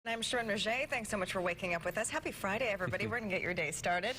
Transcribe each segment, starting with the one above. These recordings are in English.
I'm Shirin Rajaee. Thanks so much for waking up with us. Happy Friday, everybody. We're going to get your day started.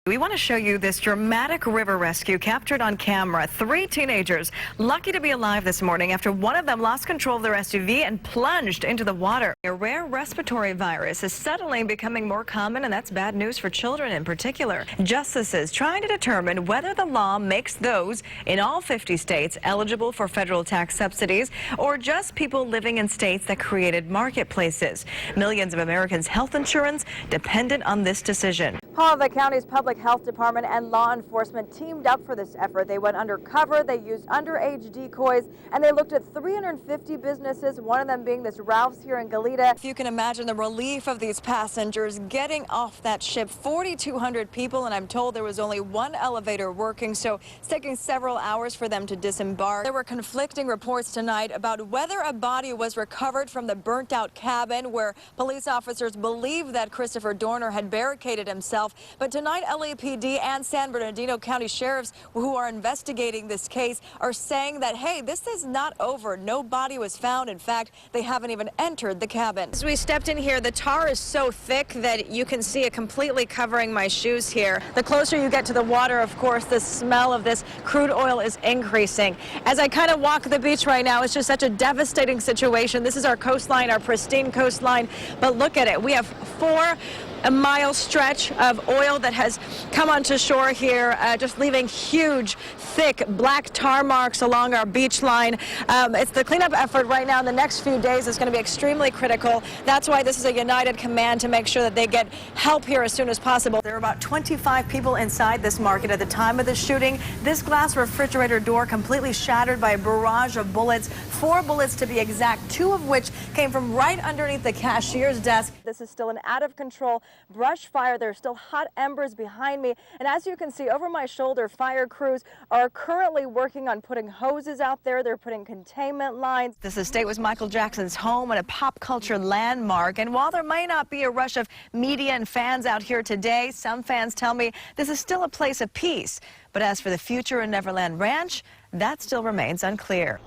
We want to show you this dramatic river rescue captured on camera. 3 teenagers lucky to be alive this morning after one of them lost control of their SUV and plunged into the water. A rare respiratory virus is suddenly becoming more common, and that's bad news for children in particular. Justices trying to determine whether the law makes those in all 50 states eligible for federal tax subsidies or just people living in states that created marketplaces. Millions of Americans' health insurance dependent on this decision. The county's public health department and law enforcement teamed up for this effort. They went undercover, they used underage decoys, and they looked at 350 businesses, one of them being this Ralph's here in Goleta. If you can imagine the relief of these passengers getting off that ship, 4,200 people, and I'm told there was only one elevator working, so it's taking several hours for them to disembark. There were conflicting reports tonight about whether a body was recovered from the burnt-out cabin where police officers believe that Christopher Dorner had barricaded himself. But tonight, LAPD and San Bernardino County sheriffs who are investigating this case are saying that, hey, this is not over. No body was found. In fact, they haven't even entered the cabin. As we stepped in here, the tar is so thick that you can see it completely covering my shoes here. The closer you get to the water, of course, the smell of this crude oil is increasing. As I kind of walk the beach right now, it's just such a devastating situation. This is our coastline, our pristine coastline. But look at it. We have 4-mile stretch of oil that has come onto shore here, just leaving huge, thick black tar marks along our beach line. It's the cleanup effort right now in the next few days is going to be extremely critical. That's why this is a united command to make sure that they get help here as soon as possible. There are about 25 people inside this market at the time of the shooting. This glass refrigerator door completely shattered by a barrage of bullets, 4 bullets to be exact, 2 of which came from right underneath the cashier's desk. This is still an out-of-control brush fire. There are still hot embers behind me, and as you can see over my shoulder, fire crews are currently working on putting hoses out there. They're putting containment lines. This estate was Michael Jackson's home and a pop culture landmark, and while there may not be a rush of media and fans out here today, some fans tell me this is still a place of peace. But as for the future in Neverland Ranch, that still remains unclear.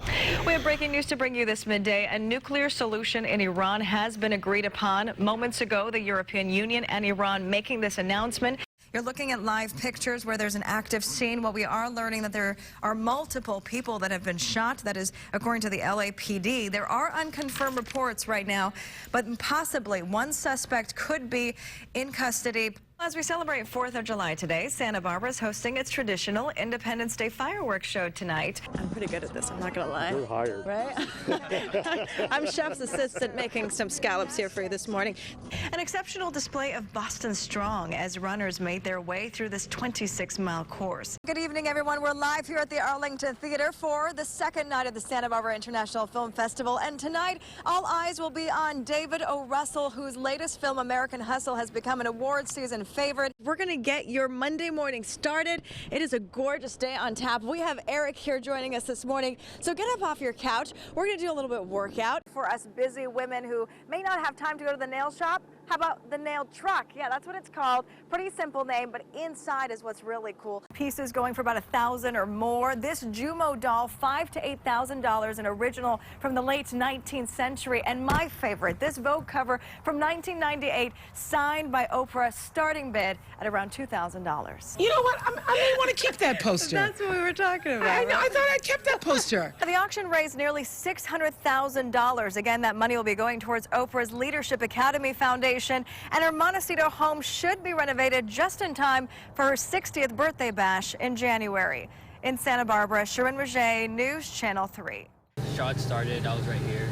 We have breaking news to bring you this midday. A nuclear solution in Iran has been agreed upon. Moments ago, the European Union and Iran making this announcement. You're looking at live pictures where there's an active scene. Well, we are learning that there are multiple people that have been shot. That is, according to the LAPD. There are unconfirmed reports right now, but possibly one suspect could be in custody. As we celebrate 4th of July today, Santa Barbara is hosting its traditional Independence Day fireworks show tonight. I'm pretty good at this, I'm not going to lie. You're hired. Right? I'm chef's assistant making some scallops here for you this morning. An exceptional display of Boston Strong as runners made their way through this 26-mile course. Good evening, everyone. We're live here at the Arlington Theater for the second night of the Santa Barbara International Film Festival. And tonight, all eyes will be on David O. Russell, whose latest film, American Hustle, has become an award season favorite. We're going to get your Monday morning started. It is a gorgeous day on tap. We have Eric here joining us this morning. So get up off your couch. We're going to do a little bit of workout. For us busy women who may not have time to go to the nail shop, how about the nail truck? Yeah, that's what it's called. Pretty simple name, but inside is what's really cool. Pieces going for about $1,000 or more. This Jumo doll, $5,000 to $8,000, an original from the late 19th century. And my favorite, this Vogue cover from 1998, signed by Oprah, starting bid at around $2,000. You know what? I may want to keep that poster. That's what we were talking about. I thought I kept that poster. The auction raised nearly $600,000. Again, that money will be going towards Oprah's Leadership Academy Foundation. And her Montecito home should be renovated just in time for her 60th birthday bash in January. In Santa Barbara, Shirin Rajaee, News Channel 3. Shot started, I was right here.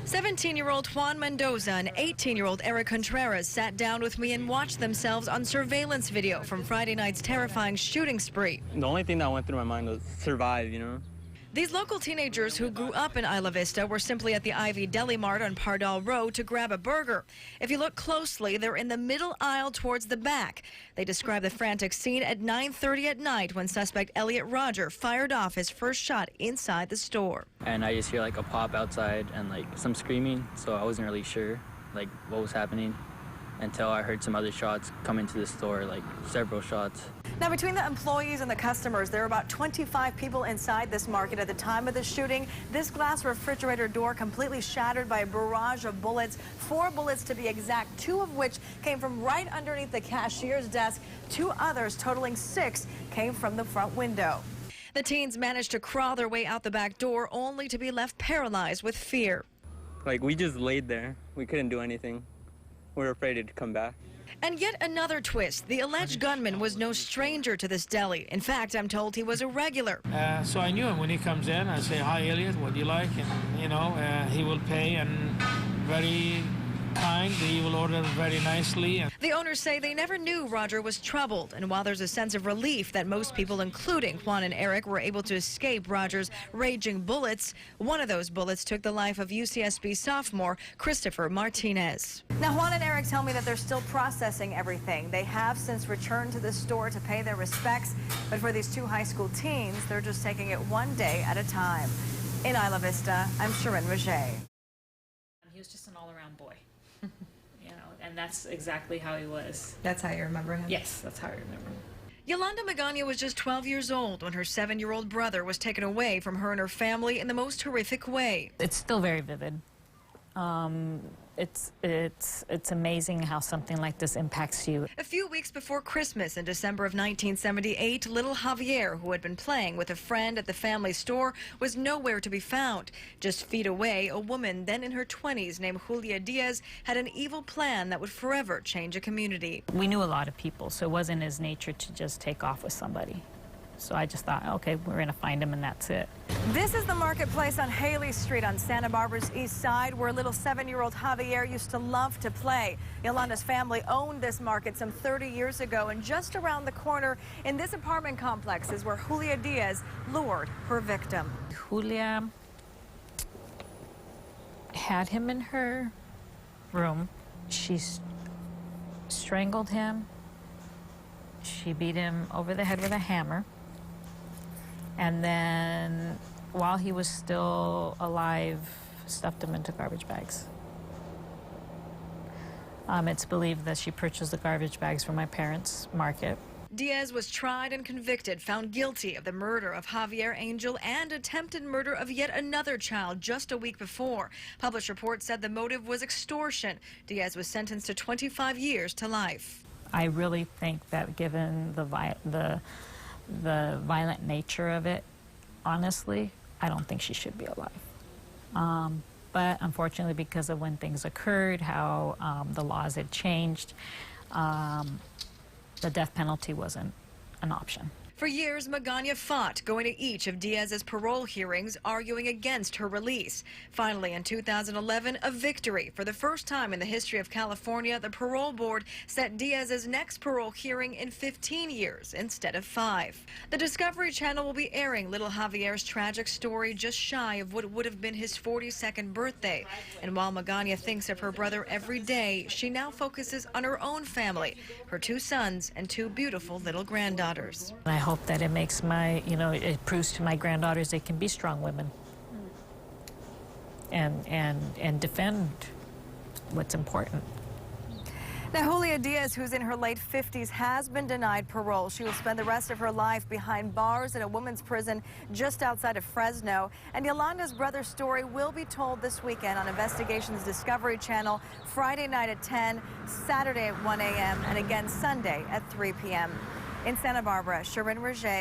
17-year-old Juan Mendoza and 18-year-old Eric Contreras sat down with me and watched themselves on surveillance video from Friday night's terrifying shooting spree. The only thing that went through my mind was survive, you know? These local teenagers who grew up in Isla Vista were simply at the Ivy Deli Mart on Pardal Road to grab a burger. If you look closely, they're in the middle aisle towards the back. They describe the frantic scene at 9:30 at night when suspect Elliot Roger fired off his first shot inside the store. And I just hear like a pop outside and like some screaming, so I wasn't really sure like what was happening until I heard some other shots come into the store, like several shots. Now, between the employees and the customers, there were about 25 people inside this market at the time of the shooting. This glass refrigerator door completely shattered by a barrage of bullets, 4 bullets to be exact, 2 of which came from right underneath the cashier's desk. 2 others, totaling 6, came from the front window. The teens managed to crawl their way out the back door, only to be left paralyzed with fear. Like, we just laid there. We couldn't do anything. We were afraid to come back. And yet another twist. The alleged gunman was no stranger to this deli. In fact, I'm told he was a regular. So I knew him when he comes in. I say, "Hi, Elliot, what do you like?" And, you know, he will pay, and very kind. He will order very nicely. The owners say they never knew Roger was troubled. And while there's a sense of relief that most people, including Juan and Eric, were able to escape Roger's raging bullets, one of those bullets took the life of UCSB sophomore Christopher Martinez. Now, Juan and Eric tell me that they're still processing everything. They have since returned to the store to pay their respects. But for these 2 high school teens, they're just taking it one day at a time. In Isla Vista, I'm Shirin Rajaee. He was just an all-around boy. And that's exactly how he was. That's how you remember him? Yes, that's how I remember him. Yolanda Magana was just 12 years old when her 7-year-old brother was taken away from her and her family in the most horrific way. It's still very vivid. It's amazing how something like this impacts you. A few weeks before Christmas in December of 1978, little Javier, who had been playing with a friend at the family store, was nowhere to be found. Just feet away, a woman then in her 20s named Julia Diaz had an evil plan that would forever change a community. We knew a lot of people, so it wasn't his nature to just take off with somebody. So I just thought, okay, we're going to find him, and that's it. This is the marketplace on Haley Street on Santa Barbara's east side, where little 7-year-old Javier used to love to play. Yolanda's family owned this market some 30 years ago, and just around the corner in this apartment complex is where Julia Diaz lured her victim. Julia had him in her room. She strangled him. She beat him over the head with a hammer. And then, while he was still alive, stuffed him into garbage bags. It's believed that she purchased the garbage bags from my parents' market. Diaz was tried and convicted, found guilty of the murder of Javier Angel and attempted murder of yet another child just a week before. Published reports said the motive was extortion. Diaz was sentenced to 25 years to life. I really think that given the violent nature of it, honestly, I don't think she should be alive. But unfortunately, because of when things occurred, how the laws had changed, the death penalty wasn't an option. For years, Magana fought, going to each of Diaz's parole hearings, arguing against her release. Finally, in 2011, a victory. For the first time in the history of California, the parole board set Diaz's next parole hearing in 15 years instead of 5. The Discovery Channel will be airing little Javier's tragic story just shy of what would have been his 42nd birthday. And while Magana thinks of her brother every day, she now focuses on her own family, her 2 sons and 2 beautiful little granddaughters. I hope that it makes it proves to my granddaughters they can be strong women and defend what's important. Now, Julia Diaz, who's in her late 50s, has been denied parole. She will spend the rest of her life behind bars in a women's prison just outside of Fresno. And Yolanda's brother's story will be told this weekend on Investigations Discovery Channel, Friday night at 10, Saturday at 1 a.m., and again Sunday at 3 p.m. In Santa Barbara, Shirin Rajaee.